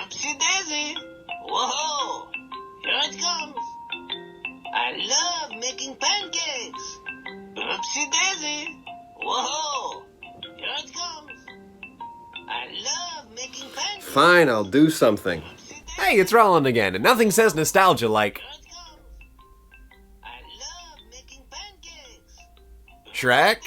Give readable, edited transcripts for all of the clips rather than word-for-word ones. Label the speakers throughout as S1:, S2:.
S1: Oopsie daisy. Whoa, here it comes. I love making pancakes. Oopsie daisy. Whoa, here it comes. I love making pancakes.
S2: Fine, I'll do something. Hey, it's Roland again, and nothing says nostalgia like
S1: Here it comes. I love making pancakes.
S2: Shrek?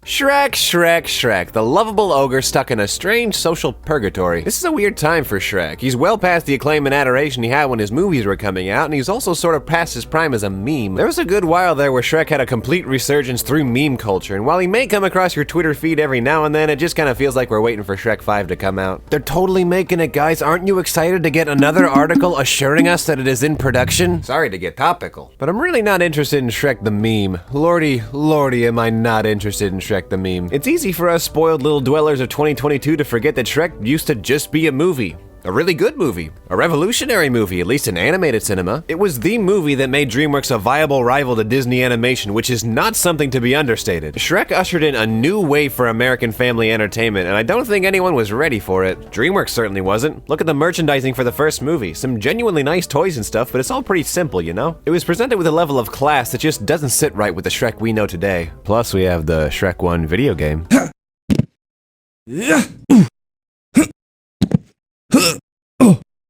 S2: Shrek, the lovable ogre stuck in a strange social purgatory. This is a weird time for Shrek. He's well past the acclaim and adoration he had when his movies were coming out, and he's also sort of past his prime as a meme. There was a good while there where Shrek had a complete resurgence through meme culture, and while he may come across your Twitter feed every now and then, it just kind of feels like we're waiting for Shrek 5 to come out. They're totally making it, guys. Aren't you excited to get another article assuring us that it is in production? Sorry to get topical, but I'm really not interested in Shrek the meme. Lordy, am I not interested in Shrek the meme. It's easy for us spoiled little dwellers of 2022 to forget that Shrek used to just be a movie. A really good movie. A revolutionary movie, at least in animated cinema. It was the movie that made DreamWorks a viable rival to Disney animation, which is not something to be understated. Shrek ushered in a new wave for American family entertainment, and I don't think anyone was ready for it. DreamWorks certainly wasn't. Look at the merchandising for the first movie. Some genuinely nice toys and stuff, but it's all pretty simple, you know? It was presented with a level of class that just doesn't sit right with the Shrek we know today. Plus, we have the Shrek 1 video game.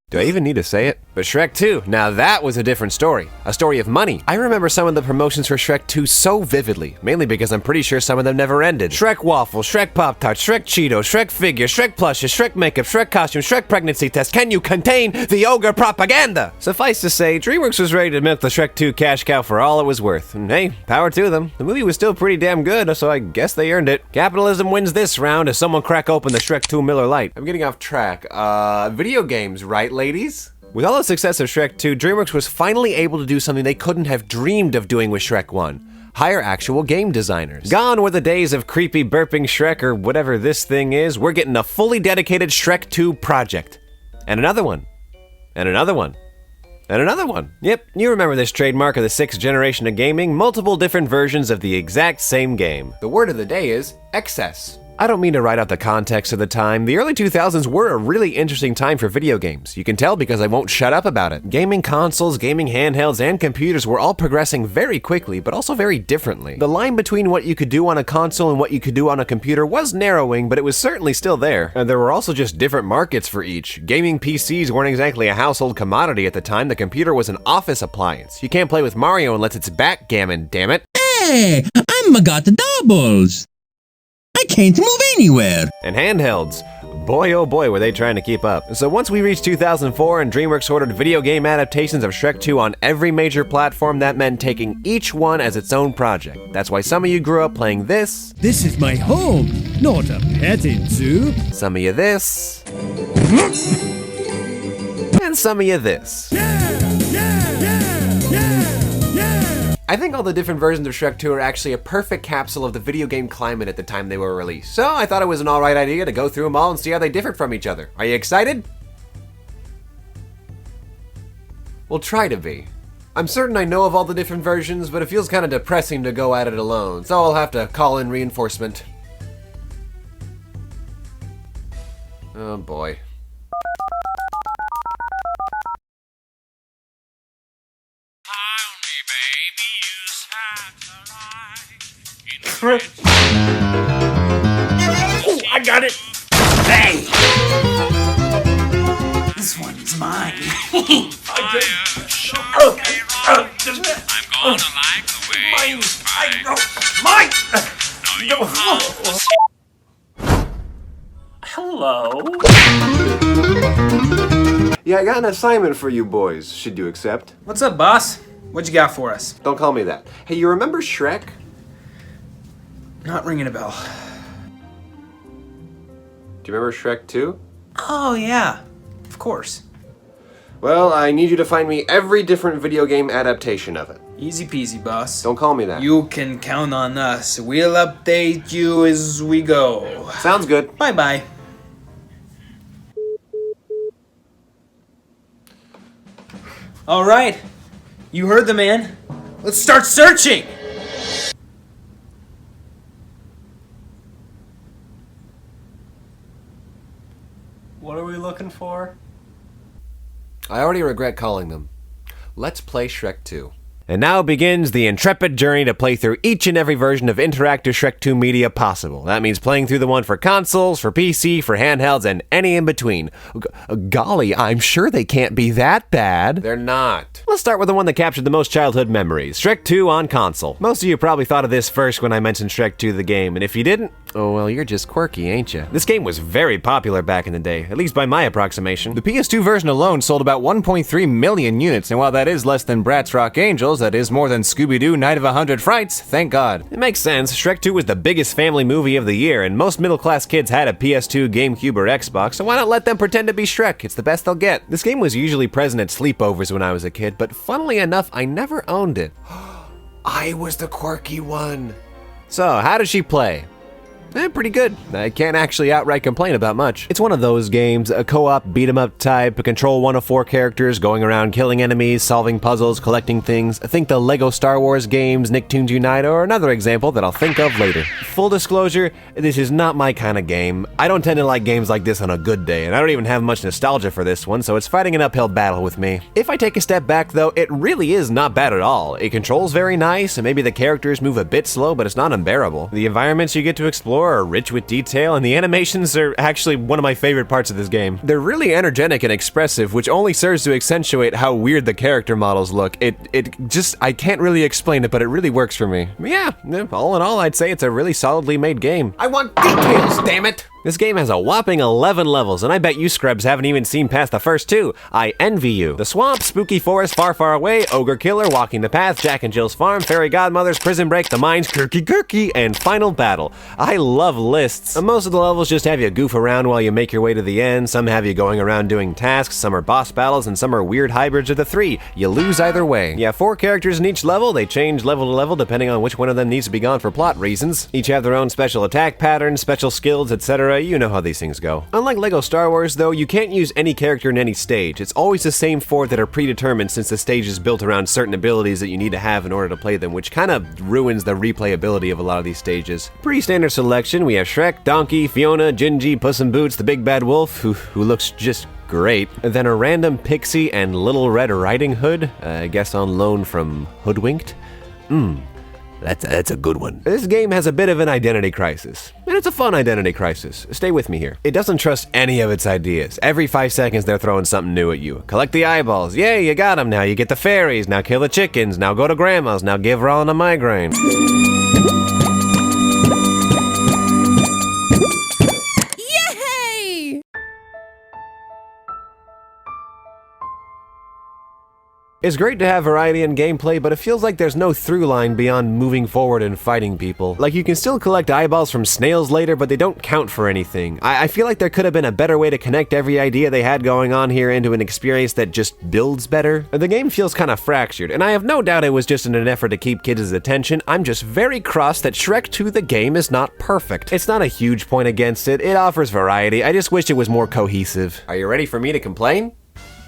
S2: Do I even need to say it? But Shrek 2, now that was a different story. A story of money. I remember some of the promotions for Shrek 2 so vividly, mainly because I'm pretty sure some of them never ended. Shrek Waffle, Shrek Pop-Tart, Shrek Cheetos, Shrek Figure, Shrek Plushes, Shrek Makeup, Shrek Costume, Shrek Pregnancy Test. Can you contain the ogre propaganda? Suffice to say, DreamWorks was ready to milk the Shrek 2 cash cow for all it was worth. And hey, power to them. The movie was still pretty damn good, so I guess they earned it. Capitalism wins this round as someone crack open the Shrek 2 Miller Lite. I'm getting off track. Video games, right, ladies? With all the success of Shrek 2, DreamWorks was finally able to do something they couldn't have dreamed of doing with Shrek 1. Hire actual game designers. Gone were the days of creepy burping Shrek or whatever this thing is. We're getting a fully dedicated Shrek 2 project. And another one. And another one. And another one. Yep, you remember this trademark of the 6th generation of gaming, multiple different versions of the exact same game. The word of the day is excess. I don't mean to write out the context of the time. The early 2000s were a really interesting time for video games. You can tell because I won't shut up about it. Gaming consoles, gaming handhelds, and computers were all progressing very quickly, but also very differently. The line between what you could do on a console and what you could do on a computer was narrowing, but it was certainly still there. And there were also just different markets for each. Gaming PCs weren't exactly a household commodity at the time. The computer was an office appliance. You can't play with Mario unless it's backgammon, damn it.
S3: Hey, I'm got the doubles. I can't move anywhere.
S2: And handhelds. Boy, oh boy, were they trying to keep up. So once we reached 2004 and DreamWorks ordered video game adaptations of Shrek 2 on every major platform, that meant taking each one as its own project. That's why some of you grew up playing this.
S3: This is my home, not a petting zoo.
S2: Some of you this. And some of you this. I think all the different versions of Shrek 2 are actually a perfect capsule of the video game climate at the time they were released. So I thought it was an alright idea to go through them all and see how they differed from each other. Are you excited? Well, try to be. I'm certain I know of all the different versions, but it feels kind of depressing to go at it alone, so I'll have to call in reinforcement. Oh boy.
S4: Oh, I got it! Hey! This one's mine.
S5: I'm gonna like the way you fight.
S4: Hello?
S2: Yeah, I got an assignment for you boys. Should you accept?
S6: What's up, boss? What you got for us?
S2: Don't call me that. Hey, you remember Shrek?
S6: Not ringing a bell.
S2: Do you remember Shrek 2?
S6: Oh, yeah. Of course.
S2: Well, I need you to find me every different video game adaptation of it.
S6: Easy peasy, boss.
S2: Don't call me that.
S6: You can count on us. We'll update you as we go.
S2: Sounds good.
S6: Bye-bye. All right. You heard the man. Let's start searching!
S7: What are we looking for?
S2: I already regret calling them. Let's play Shrek 2. And now begins the intrepid journey to play through each and every version of interactive Shrek 2 media possible. That means playing through the one for consoles, for PC, for handhelds, and any in between. Golly, I'm sure they can't be that bad. They're not. Let's start with the one that captured the most childhood memories, Shrek 2 on console. Most of you probably thought of this first when I mentioned Shrek 2 the game, and if you didn't, oh well, you're just quirky, ain't you? This game was very popular back in the day, at least by my approximation. The PS2 version alone sold about 1.3 million units, and while that is less than Bratz Rock Angels, that is more than Scooby-Doo Night of 100 Frights, thank God. It makes sense, Shrek 2 was the biggest family movie of the year, and most middle-class kids had a PS2, GameCube, or Xbox, so why not let them pretend to be Shrek? It's the best they'll get. This game was usually present at sleepovers when I was a kid, but funnily enough, I never owned it. I was the quirky one. So, how does she play? Pretty good. I can't actually outright complain about much. It's one of those games, a co-op beat-em-up type, control one of 4 characters, going around killing enemies, solving puzzles, collecting things. Think the Lego Star Wars games, Nicktoons Unite, or another example that I'll think of later. Full disclosure, this is not my kind of game. I don't tend to like games like this on a good day, and I don't even have much nostalgia for this one, so it's fighting an uphill battle with me. If I take a step back though, it really is not bad at all. It controls very nice, and maybe the characters move a bit slow, but it's not unbearable. The environments you get to explore are rich with detail, and the animations are actually one of my favorite parts of this game. They're really energetic and expressive, which only serves to accentuate how weird the character models look. It just, I can't really explain it, but it really works for me. Yeah, all in all, I'd say it's a really solidly made game. I want details, damn it! This game has a whopping 11 levels, and I bet you scrubs haven't even seen past the first 2. I envy you. The swamp, spooky forest far, far away, ogre killer, walking the path, Jack and Jill's farm, fairy godmothers, prison break, the mines, kirky, and final battle. I love lists. Most of the levels just have you goof around while you make your way to the end. Some have you going around doing tasks, some are boss battles, and some are weird hybrids of the 3. You lose either way. You have 4 characters in each level. They change level to level depending on which one of them needs to be gone for plot reasons. Each have their own special attack patterns, special skills, etc. You know how these things go. Unlike Lego Star Wars, though, you can't use any character in any stage. It's always the same 4 that are predetermined, since the stage is built around certain abilities that you need to have in order to play them, which kind of ruins the replayability of a lot of these stages. Pretty standard selection. We have Shrek, Donkey, Fiona, Gingy, Puss in Boots, the Big Bad Wolf, who looks just great. Then a random pixie and Little Red Riding Hood, I guess on loan from Hoodwinked. That's a good one. This game has a bit of an identity crisis, and it's a fun identity crisis. Stay with me here. It doesn't trust any of its ideas. Every 5 seconds they're throwing something new at you. Collect the eyeballs. Yay, you got them. Now you get the fairies. Now kill the chickens. Now go to grandma's. Now give Roland a migraine. It's great to have variety in gameplay, but it feels like there's no through line beyond moving forward and fighting people. Like, you can still collect eyeballs from snails later, but they don't count for anything. I feel like there could have been a better way to connect every idea they had going on here into an experience that just builds better. The game feels kind of fractured, and I have no doubt it was just in an effort to keep kids' attention. I'm just very cross that Shrek 2 the game is not perfect. It's not a huge point against it. It offers variety. I just wish it was more cohesive. Are you ready for me to complain?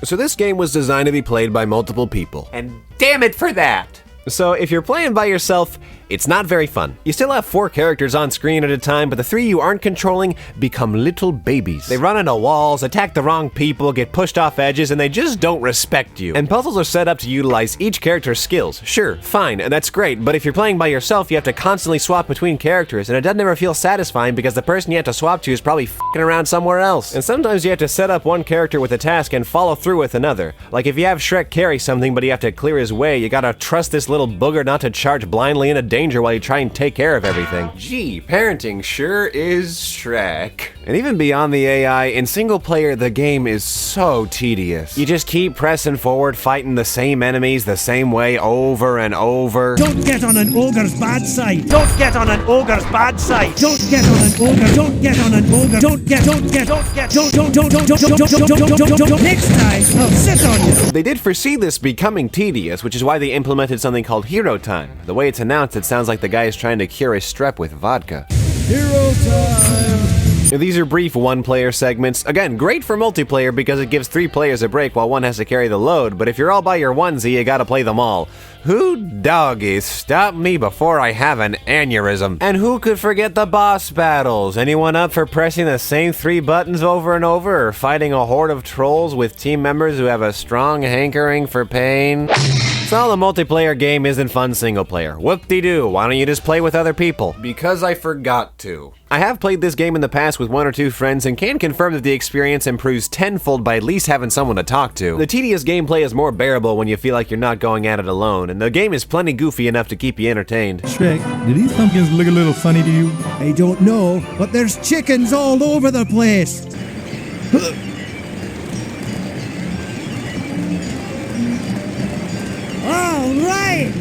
S2: So this game was designed to be played by multiple people. And damn it for that! So if you're playing by yourself, it's not very fun. You still have 4 characters on screen at a time, but the 3 you aren't controlling become little babies. They run into walls, attack the wrong people, get pushed off edges, and they just don't respect you. And puzzles are set up to utilize each character's skills. Sure, fine, and that's great, but if you're playing by yourself, you have to constantly swap between characters, and it doesn't ever feel satisfying because the person you have to swap to is probably f***ing around somewhere else. And sometimes you have to set up one character with a task and follow through with another. Like if you have Shrek carry something, but you have to clear his way, you gotta trust this little booger not to charge blindly into danger while you try and take care of everything. Gee, parenting sure is Shrek. And even beyond the AI, in single player, the game is so tedious. You just keep pressing forward, fighting the same enemies the same way over and over.
S3: Don't get on an ogre's bad side.
S4: Don't get on an ogre's bad side.
S3: Don't get on an ogre. Don't get on an ogre. Don't get. Next time, I'll sit on you.
S2: They did foresee this becoming tedious, which is why they implemented something called Hero Time. The way it's announced, it sounds like the guy is trying to cure his strep with vodka.
S3: Hero time.
S2: These are brief one-player segments. Again, great for multiplayer because it gives 3 players a break while one has to carry the load, but if you're all by your onesie, you gotta play them all. Who doggies stop me before I have an aneurysm? And who could forget the boss battles? Anyone up for pressing the same 3 buttons over and over, or fighting a horde of trolls with team members who have a strong hankering for pain? So the multiplayer game isn't fun single player. Whoop-de-doo, why don't you just play with other people? Because I forgot to. I have played this game in the past with 1 or 2 friends and can confirm that the experience improves tenfold by at least having someone to talk to. The tedious gameplay is more bearable when you feel like you're not going at it alone, and the game is plenty goofy enough to keep you entertained.
S7: Shrek, do these pumpkins look a little funny to you?
S8: I don't know, but there's chickens all over the place. All right!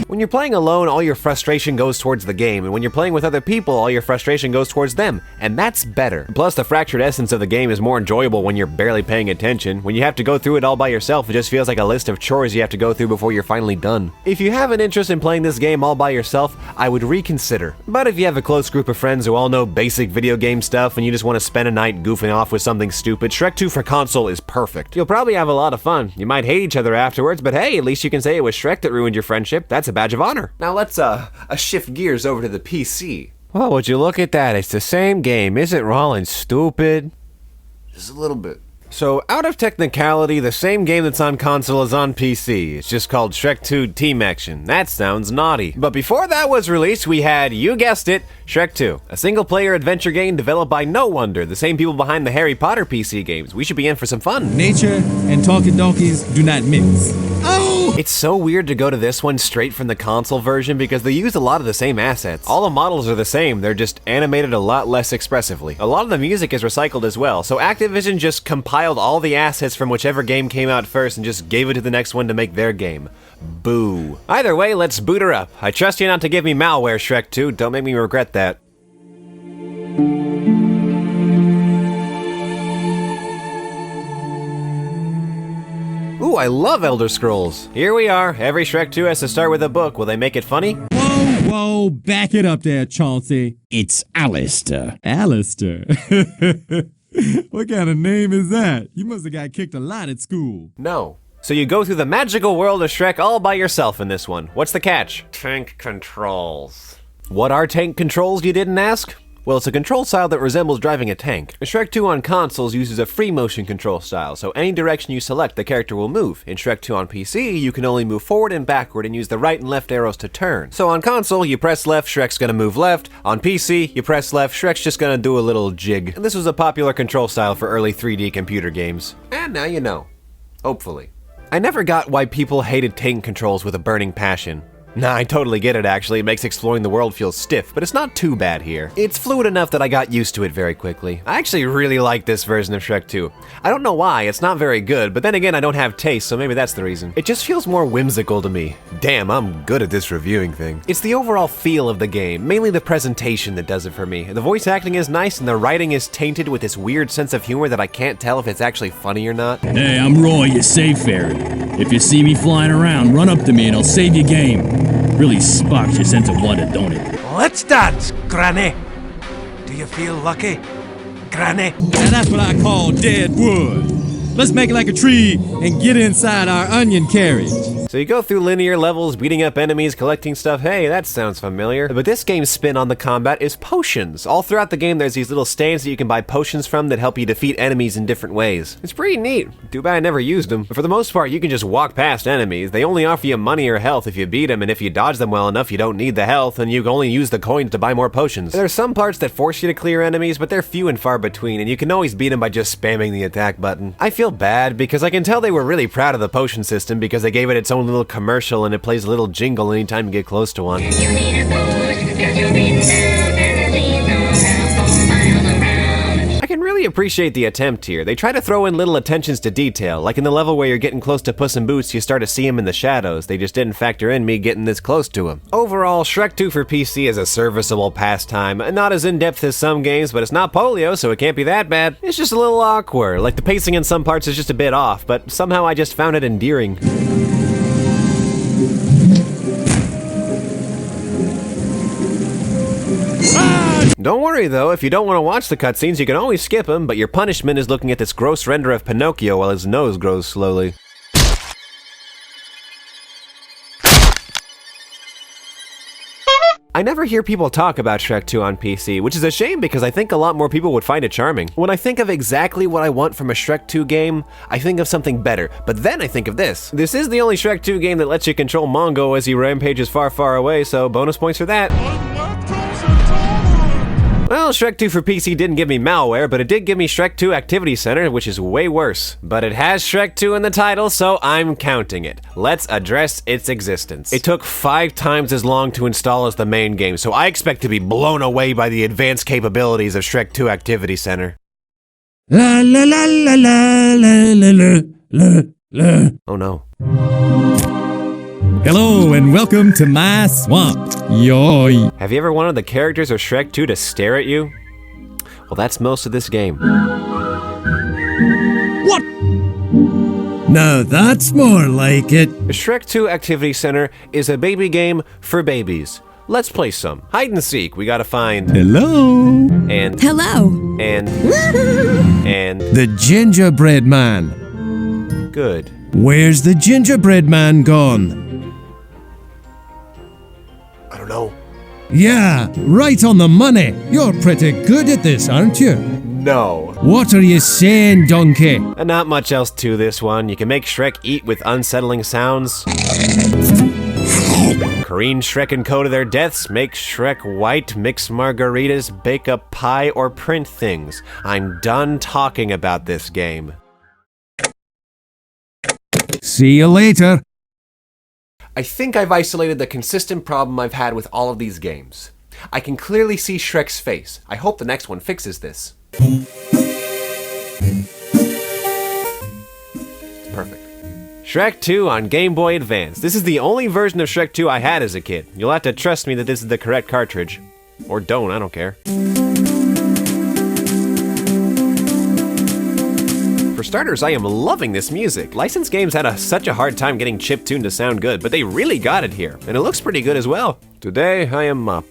S2: When you're playing alone, all your frustration goes towards the game, and when you're playing with other people, all your frustration goes towards them, and that's better. Plus, the fractured essence of the game is more enjoyable when you're barely paying attention. When you have to go through it all by yourself, it just feels like a list of chores you have to go through before you're finally done. If you have an interest in playing this game all by yourself, I would reconsider. But if you have a close group of friends who all know basic video game stuff and you just want to spend a night goofing off with something stupid, Shrek 2 for console is perfect. You'll probably have a lot of fun. You might hate each other afterwards, but hey, at least you can say it was Shrek that ruined your friendship. That's a badge of honor. Now let's shift gears over to the PC. Well, would you look at that? It's the same game. Isn't Roland stupid? Just a little bit. So, out of technicality, the same game that's on console is on PC. It's just called Shrek 2 Team Action. That sounds naughty. But before that was released, we had, you guessed it, Shrek 2. A single-player adventure game developed by No Wonder, the same people behind the Harry Potter PC games. We should be in for some fun.
S7: Nature and talking donkeys do not mix.
S8: Oh!
S2: It's so weird to go to this one straight from the console version because they use a lot of the same assets. All the models are the same, they're just animated a lot less expressively. A lot of the music is recycled as well, so Activision just compiled all the assets from whichever game came out first and just gave it to the next one to make their game. Boo. Either way, let's boot her up. I trust you not to give me malware, Shrek 2. Don't make me regret that. Ooh, I love Elder Scrolls. Here we are. Every Shrek 2 has to start with a book. Will they make it funny?
S7: Whoa, back it up there, Chauncey.
S3: It's Alistair.
S7: Alistair. What kind of name is that? You must have got kicked a lot at school.
S2: No. So you go through the magical world of Shrek all by yourself in this one. What's the catch? Tank controls. What are tank controls, you didn't ask? Well, it's a control style that resembles driving a tank. Shrek 2 on consoles uses a free motion control style, so any direction you select, the character will move. In Shrek 2 on PC, you can only move forward and backward and use the right and left arrows to turn. So on console, you press left, Shrek's gonna move left. On PC, you press left, Shrek's just gonna do a little jig. And this was a popular control style for early 3D computer games. And now you know. Hopefully. I never got why people hated tank controls with a burning passion. Nah, I totally get it actually. It makes exploring the world feel stiff, but it's not too bad here. It's fluid enough that I got used to it very quickly. I actually really like this version of Shrek 2. I don't know why, it's not very good, but then again I don't have taste, so maybe that's the reason. It just feels more whimsical to me. Damn, I'm good at this reviewing thing. It's the overall feel of the game, mainly the presentation that does it for me. The voice acting is nice and the writing is tainted with this weird sense of humor that I can't tell if it's actually funny or not.
S3: Hey, I'm Roy, your save fairy. If you see me flying around, run up to me and I'll save your game. Really sparks your sense of wonder, don't it?
S4: Let's dance, Granny. Do you feel lucky, Granny?
S7: Now that's what I call dead wood. Let's make it like a tree and get inside our onion carriage.
S2: So you go through linear levels, beating up enemies, collecting stuff. Hey, that sounds familiar. But this game's spin on the combat is potions. All throughout the game, there's these little stands that you can buy potions from that help you defeat enemies in different ways. It's pretty neat. Too bad I never used them. But for the most part, you can just walk past enemies. They only offer you money or health if you beat them, and if you dodge them well enough, you don't need the health, and you can only use the coins to buy more potions. There are some parts that force you to clear enemies, but they're few and far between, and you can always beat them by just spamming the attack button. I feel bad, because I can tell they were really proud of the potion system because they gave it its own little commercial and it plays a little jingle anytime you get close to one. I can really appreciate the attempt here. They try to throw in little attentions to detail, like in the level where you're getting close to Puss in Boots, you start to see him in the shadows. They just didn't factor in me getting this close to him. Overall, Shrek 2 for PC is a serviceable pastime. Not as in-depth as some games, but it's not polio, so it can't be that bad. It's just a little awkward. Like the pacing in some parts is just a bit off, but somehow I just found it endearing. Don't worry though, if you don't want to watch the cutscenes, you can always skip them, but your punishment is looking at this gross render of Pinocchio while his nose grows slowly. I never hear people talk about Shrek 2 on PC, which is a shame because I think a lot more people would find it charming. When I think of exactly what I want from a Shrek 2 game, I think of something better, but then I think of this. This is the only Shrek 2 game that lets you control Mongo as he rampages far, far away, so bonus points for that. Well, Shrek 2 for PC didn't give me malware, but it did give me Shrek 2 Activity Center, which is way worse. But it has Shrek 2 in the title, so I'm counting it. Let's address its existence. It took 5 times as long to install as the main game, so I expect to be blown away by the advanced capabilities of Shrek 2 Activity Center.
S7: La la la la la la la la la.
S2: Oh no.
S7: Hello and welcome to my swamp. Yoy.
S2: Have you ever wanted the characters of Shrek 2 to stare at you? Well, that's most of this game.
S7: What? Now that's more like it.
S2: Shrek 2 Activity Center is a baby game for babies. Let's play some. Hide and seek. We gotta find...
S7: Hello.
S2: And...
S9: Hello.
S2: And... And...
S7: The gingerbread man.
S2: Good.
S7: Where's the gingerbread man gone?
S2: I don't know.
S7: Yeah, right on the money. You're pretty good at this, aren't you?
S2: No.
S7: What are you saying, donkey?
S2: Not much else to this one. You can make Shrek eat with unsettling sounds. Careen Shrek and Co to their deaths, make Shrek white, mix margaritas, bake a pie, or print things. I'm done talking about this game.
S7: See you later.
S2: I think I've isolated the consistent problem I've had with all of these games. I can clearly see Shrek's face. I hope the next one fixes this. Perfect. Shrek 2 on Game Boy Advance. This is the only version of Shrek 2 I had as a kid. You'll have to trust me that this is the correct cartridge. Or don't, I don't care. For starters, I am loving this music. Licensed games had such a hard time getting chiptuned to sound good, but they really got it here, and it looks pretty good as well. Today, I am up.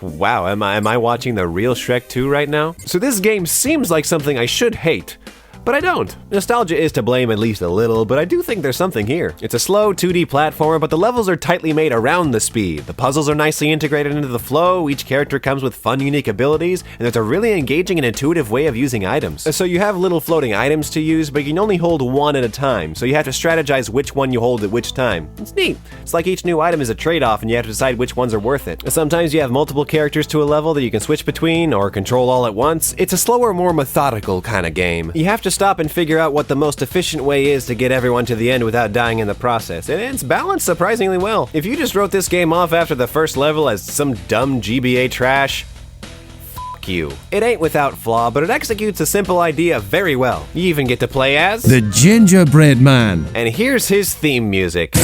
S2: Wow, am I watching the real Shrek 2 right now? So this game seems like something I should hate, but I don't. Nostalgia is to blame at least a little, but I do think there's something here. It's a slow 2D platformer, but the levels are tightly made around the speed. The puzzles are nicely integrated into the flow, each character comes with fun, unique abilities, and there's a really engaging and intuitive way of using items. So you have little floating items to use, but you can only hold one at a time, so you have to strategize which one you hold at which time. It's neat. It's like each new item is a trade-off, and you have to decide which ones are worth it. Sometimes you have multiple characters to a level that you can switch between, or control all at once. It's a slower, more methodical kind of game. You have to stop and figure out what the most efficient way is to get everyone to the end without dying in the process, and it's balanced surprisingly well. If you just wrote this game off after the first level as some dumb GBA trash, f*** you. It ain't without flaw, but it executes a simple idea very well. You even get to play as...
S7: The gingerbread man.
S2: And here's his theme music.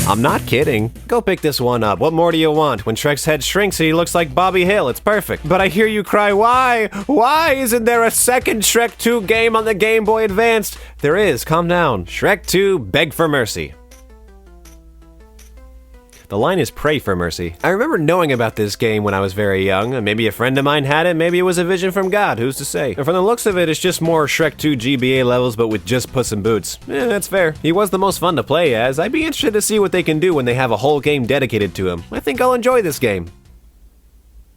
S2: I'm not kidding. Go pick this one up. What more do you want? When Shrek's head shrinks, he looks like Bobby Hill. It's perfect. But I hear you cry, why? Why isn't there a second Shrek 2 game on the Game Boy Advance? There is. Calm down. Shrek 2, Beg for Mercy. The line is pray for mercy. I remember knowing about this game when I was very young. Maybe a friend of mine had it, maybe it was a vision from God, who's to say? And from the looks of it, it's just more Shrek 2 GBA levels, but with just Puss in Boots. That's fair. He was the most fun to play as. I'd be interested to see what they can do when they have a whole game dedicated to him. I think I'll enjoy this game.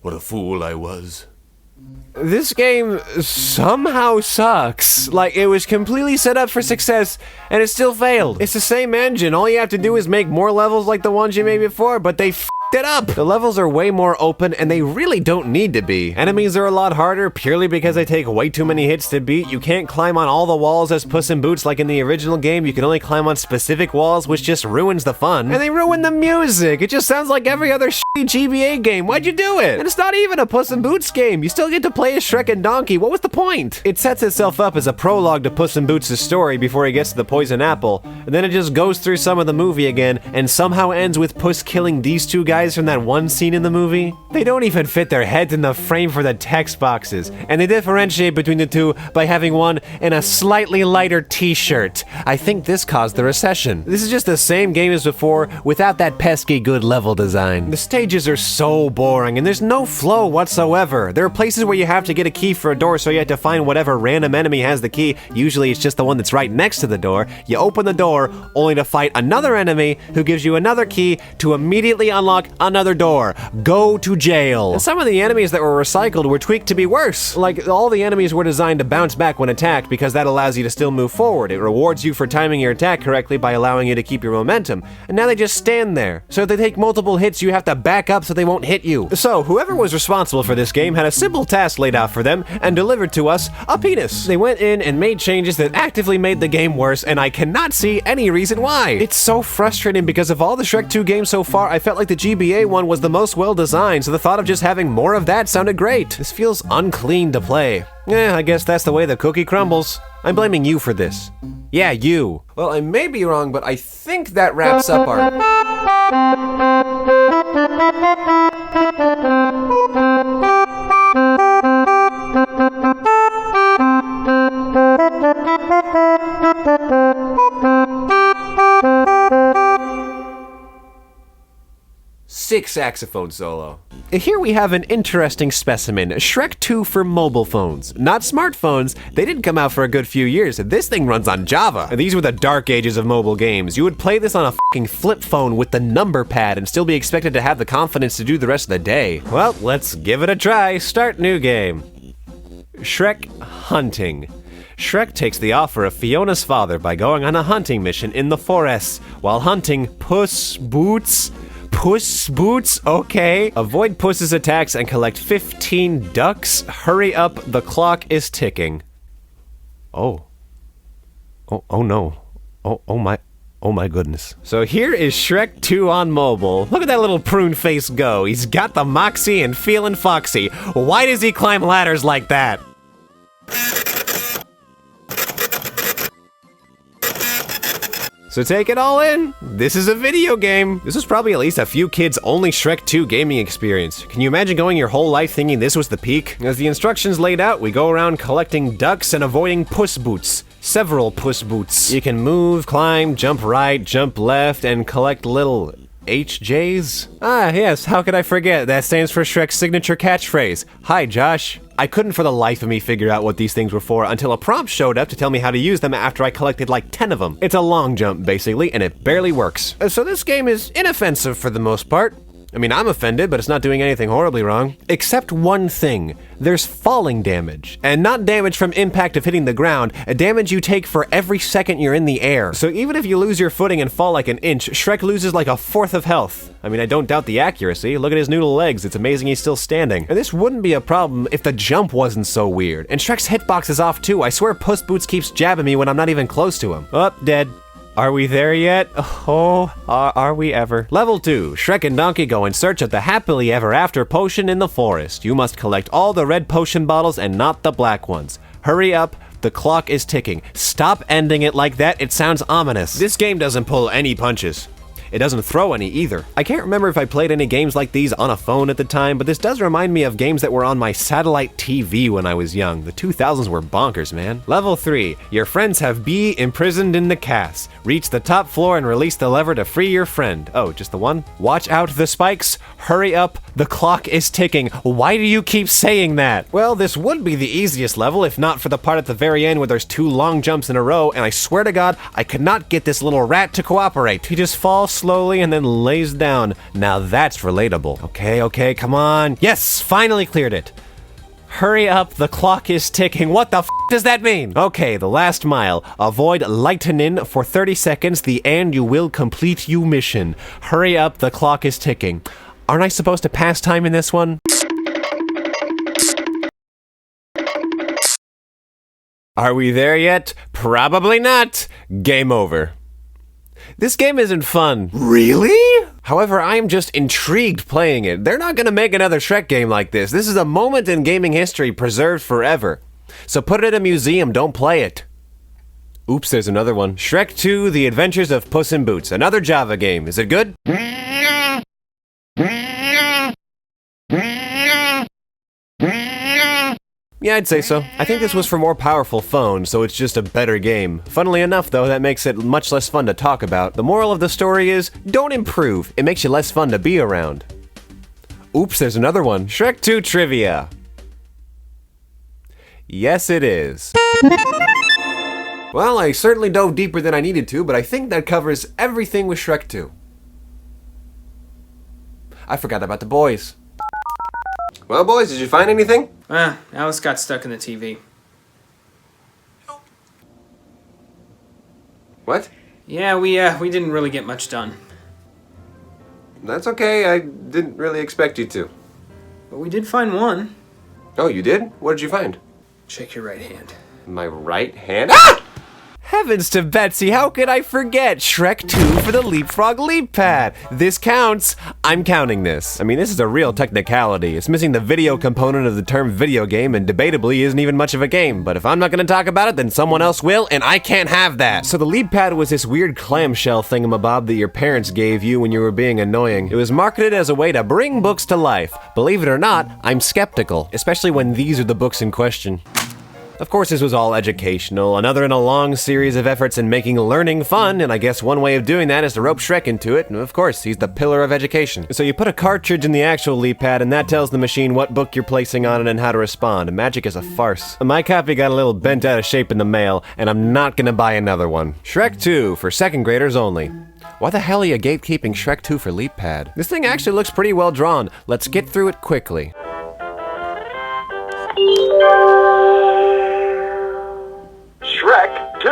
S2: What a fool I was. This game somehow sucks. Like, it was completely set up for success, and it still failed. It's the same engine. All you have to do is make more levels like the ones you made before, but they f***ed it up. The levels are way more open, and they really don't need to be. Enemies are a lot harder purely because they take way too many hits to beat. You can't climb on all the walls as Puss in Boots like in the original game. You can only climb on specific walls, which just ruins the fun. And they ruin the music. It just sounds like every other shitty GBA game. Why'd you do it? And it's not even a Puss in Boots game. You still get to play as Shrek and Donkey. What was the point? It sets itself up as a prologue to Puss in Boots' story before he gets to the poison apple, and then it just goes through some of the movie again, and somehow ends with Puss killing these two guys guys from that one scene in the movie? They don't even fit their heads in the frame for the text boxes, and they differentiate between the two by having one in a slightly lighter t-shirt. I think this caused the recession. This is just the same game as before, without that pesky good level design. The stages are so boring, and there's no flow whatsoever. There are places where you have to get a key for a door, so you have to find whatever random enemy has the key. Usually it's just the one that's right next to the door. You open the door, only to fight another enemy who gives you another key to immediately unlock another door. Go to jail. And some of the enemies that were recycled were tweaked to be worse. Like, all the enemies were designed to bounce back when attacked because that allows you to still move forward. It rewards you for timing your attack correctly by allowing you to keep your momentum. And now they just stand there. So if they take multiple hits, you have to back up so they won't hit you. So whoever was responsible for this game had a simple task laid out for them and delivered to us a penis. They went in and made changes that actively made the game worse, and I cannot see any reason why. It's so frustrating because of all the Shrek 2 games so far, I felt like the GBA one was the most well designed, so the thought of just having more of that sounded great. This feels unclean to play. I guess that's the way the cookie crumbles. I'm blaming you for this. Yeah, you. Well, I may be wrong, but I think that wraps up our... 6 saxophone solo. Here we have an interesting specimen, Shrek 2 for mobile phones. Not smartphones, they didn't come out for a good few years. This thing runs on Java. These were the dark ages of mobile games. You would play this on a fucking flip phone with the number pad and still be expected to have the confidence to do the rest of the day. Well, let's give it a try. Start new game. Shrek Hunting. Shrek takes the offer of Fiona's father by going on a hunting mission in the forest while hunting Puss Boots. Puss Boots, okay. Avoid Puss's attacks and collect 15 ducks. Hurry up, the clock is ticking. Oh no. Oh my goodness. So here is Shrek 2 on mobile. Look at that little prune face go. He's got the moxie and feeling foxy. Why does he climb ladders like that? So take it all in. This is a video game. This was probably at least a few kids' only Shrek 2 gaming experience. Can you imagine going your whole life thinking this was the peak? As the instructions laid out, we go around collecting ducks and avoiding Puss Boots. Several Puss Boots. You can move, climb, jump right, jump left, and collect little HJs? Ah, yes, how could I forget? That stands for Shrek's signature catchphrase. Hi, Josh. I couldn't for the life of me figure out what these things were for until a prompt showed up to tell me how to use them after I collected like 10 of them. It's a long jump, basically, and it barely works. So this game is inoffensive for the most part. I mean, I'm offended, but it's not doing anything horribly wrong. Except one thing. There's falling damage. And not damage from impact of hitting the ground, a damage you take for every second you're in the air. So even if you lose your footing and fall like an inch, Shrek loses like a fourth of health. I mean, I don't doubt the accuracy. Look at his noodle legs. It's amazing he's still standing. And this wouldn't be a problem if the jump wasn't so weird. And Shrek's hitbox is off too. I swear Puss Boots keeps jabbing me when I'm not even close to him. Oh, dead. Are we there yet? Oh, are we ever? Level 2. Shrek and Donkey go in search of the happily ever after potion in the forest. You must collect all the red potion bottles and not the black ones. Hurry up, the clock is ticking. Stop ending it like that, it sounds ominous. This game doesn't pull any punches. It doesn't throw any either. I can't remember if I played any games like these on a phone at the time, but this does remind me of games that were on my satellite TV when I was young. The 2000s were bonkers, man. Level 3. Your friends have Bee imprisoned in the cast. Reach the top floor and release the lever to free your friend. Oh, just the one? Watch out the spikes. Hurry up, the clock is ticking. Why do you keep saying that? Well, this would be the easiest level if not for the part at the very end where there's 2 long jumps in a row, and I swear to God, I could not get this little rat to cooperate. He just falls slowly and then lays down. Now that's relatable. Okay, come on. Yes, finally cleared it. Hurry up, the clock is ticking. What the f does that mean? Okay, the last mile. Avoid lightning for 30 seconds, the and you will complete you mission. Hurry up, the clock is ticking. Aren't I supposed to pass time in this one? Are we there yet? Probably not. Game over. This game isn't fun. Really? However, I am just intrigued playing it. They're not gonna make another Shrek game like this. This is a moment in gaming history preserved forever. So put it in a museum, don't play it. Oops, there's another one. Shrek 2, The Adventures of Puss in Boots. Another Java game. Is it good? Yeah, I'd say so. I think this was for more powerful phones, so it's just a better game. Funnily enough, though, that makes it much less fun to talk about. The moral of the story is, don't improve. It makes you less fun to be around. Oops, there's another one. Shrek 2 trivia. Yes, it is. Well, I certainly dove deeper than I needed to, but I think that covers everything with Shrek 2. I forgot about the boys. Well, boys, did you find anything?
S6: Alice got stuck in the TV.
S2: What?
S6: Yeah, we didn't really get much done.
S2: That's okay, I didn't really expect you to.
S6: But we did find one.
S2: Oh, you did? What did you find?
S6: Check your right hand.
S2: My right hand? Ah! Heavens to Betsy, how could I forget? Shrek 2 for the Leapfrog Leap Pad. This counts. I'm counting this. I mean, this is a real technicality. It's missing the video component of the term video game and debatably isn't even much of a game. But if I'm not going to talk about it, then someone else will, and I can't have that. So the Leap Pad was this weird clamshell thingamabob that your parents gave you when you were being annoying. It was marketed as a way to bring books to life. Believe it or not, I'm skeptical, especially when these are the books in question. Of course, this was all educational, another in a long series of efforts in making learning fun, and I guess one way of doing that is to rope Shrek into it, and of course, he's the pillar of education. So you put a cartridge in the actual Leap Pad, and that tells the machine what book you're placing on it and how to respond. Magic is a farce. My copy got a little bent out of shape in the mail, and I'm not gonna buy another one. Shrek 2, for second graders only. Why the hell are you gatekeeping Shrek 2 for Leap Pad? This thing actually looks pretty well drawn. Let's get through it quickly.
S9: Shrek 2.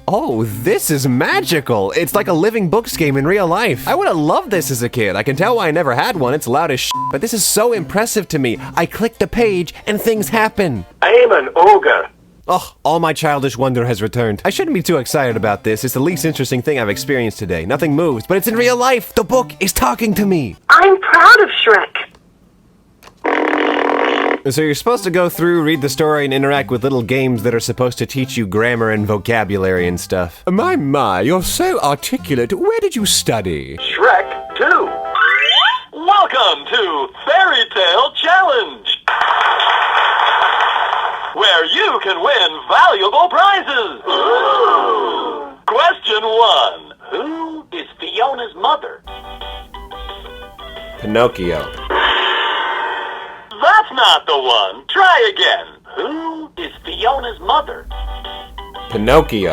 S2: Oh, this is magical! It's like a living books game in real life. I would have loved this as a kid. I can tell why I never had one. It's loud as shit, but this is so impressive to me. I click the page and things happen.
S9: I'm an ogre.
S2: Ugh, all my childish wonder has returned. I shouldn't be too excited about this. It's the least interesting thing I've experienced today. Nothing moves, but it's in real life. The book is talking to me.
S10: I'm proud of Shrek.
S2: So you're supposed to go through, read the story, and interact with little games that are supposed to teach you grammar and vocabulary and stuff. My, you're so articulate. Where did you study?
S9: Shrek 2. Welcome to Fairy Tale Challenge, where you can win valuable prizes. Ooh. Question 1. Who is Fiona's mother?
S2: Pinocchio.
S9: That's not the one. Try again. Who is Fiona's mother?
S2: Pinocchio.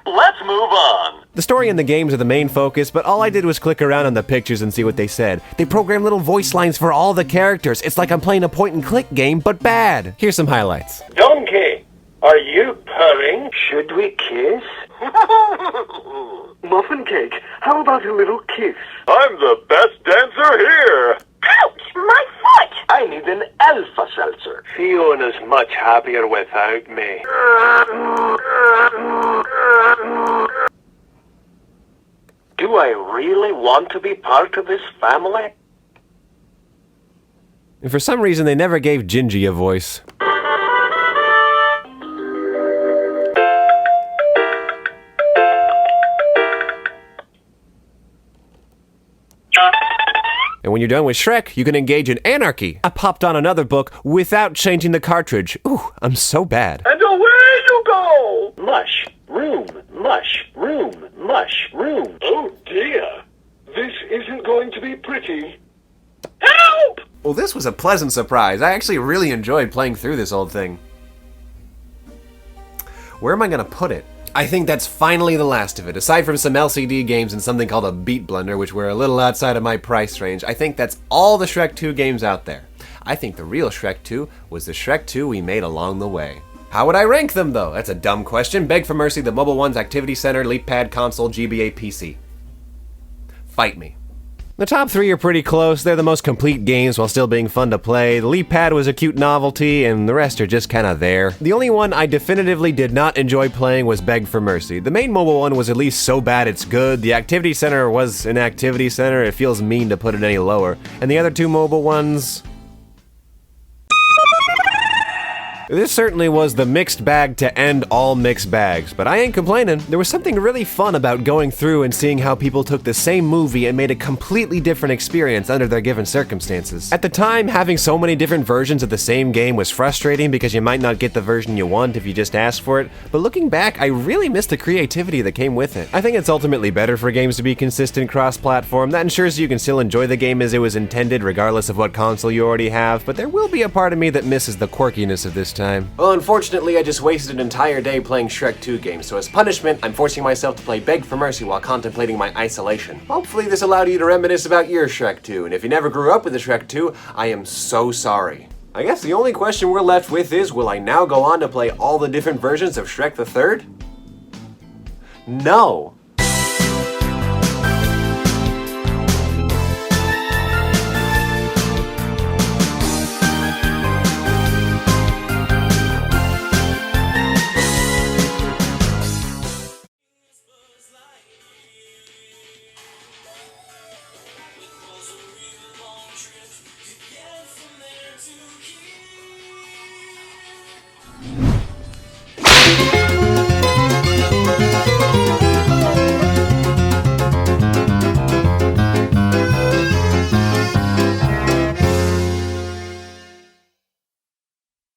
S9: Let's move on.
S2: The story and the games are the main focus, but all I did was click around on the pictures and see what they said. They programmed little voice lines for all the characters. It's like I'm playing a point-and-click game, but bad. Here's some highlights.
S9: Donkey, are you purring? Should we kiss?
S10: Muffin cake, how about a little kiss?
S9: I'm the best dancer here.
S10: Ouch! My foot!
S9: I need an Alka-Seltzer. Fiona's much happier without me. Do I really want to be part of this family?
S2: And for some reason, they never gave Gingy a voice. And when you're done with Shrek, you can engage in anarchy. I popped on another book without changing the cartridge. Ooh, I'm so bad.
S9: And away you go! Mush, room, mush, room, mush, room. Oh dear, this isn't going to be pretty. Help!
S2: Well, this was a pleasant surprise. I actually really enjoyed playing through this old thing. Where am I gonna put it? I think that's finally the last of it. Aside from some LCD games and something called a Beat Blender, which were a little outside of my price range, I think that's all the Shrek 2 games out there. I think the real Shrek 2 was the Shrek 2 we made along the way. How would I rank them, though? That's a dumb question. Beg for mercy, the Mobile Ones, Activity Center, Leap Pad, Console, GBA, PC. Fight me. The top three are pretty close. They're the most complete games while still being fun to play. The Leap Pad was a cute novelty, and the rest are just kinda there. The only one I definitively did not enjoy playing was Beg for Mercy. The main mobile one was at least so bad it's good. The Activity Center was an Activity Center. It feels mean to put it any lower. And the other two mobile ones... This certainly was the mixed bag to end all mixed bags, but I ain't complaining. There was something really fun about going through and seeing how people took the same movie and made a completely different experience under their given circumstances. At the time, having so many different versions of the same game was frustrating because you might not get the version you want if you just ask for it, but looking back, I really miss the creativity that came with it. I think it's ultimately better for games to be consistent cross-platform. That ensures you can still enjoy the game as it was intended regardless of what console you already have, but there will be a part of me that misses the quirkiness of this time. Well, unfortunately, I just wasted an entire day playing Shrek 2 games, so as punishment, I'm forcing myself to play Beg for Mercy while contemplating my isolation. Hopefully this allowed you to reminisce about your Shrek 2, and if you never grew up with the Shrek 2, I am so sorry. I guess the only question we're left with is, will I now go on to play all the different versions of Shrek the Third? No!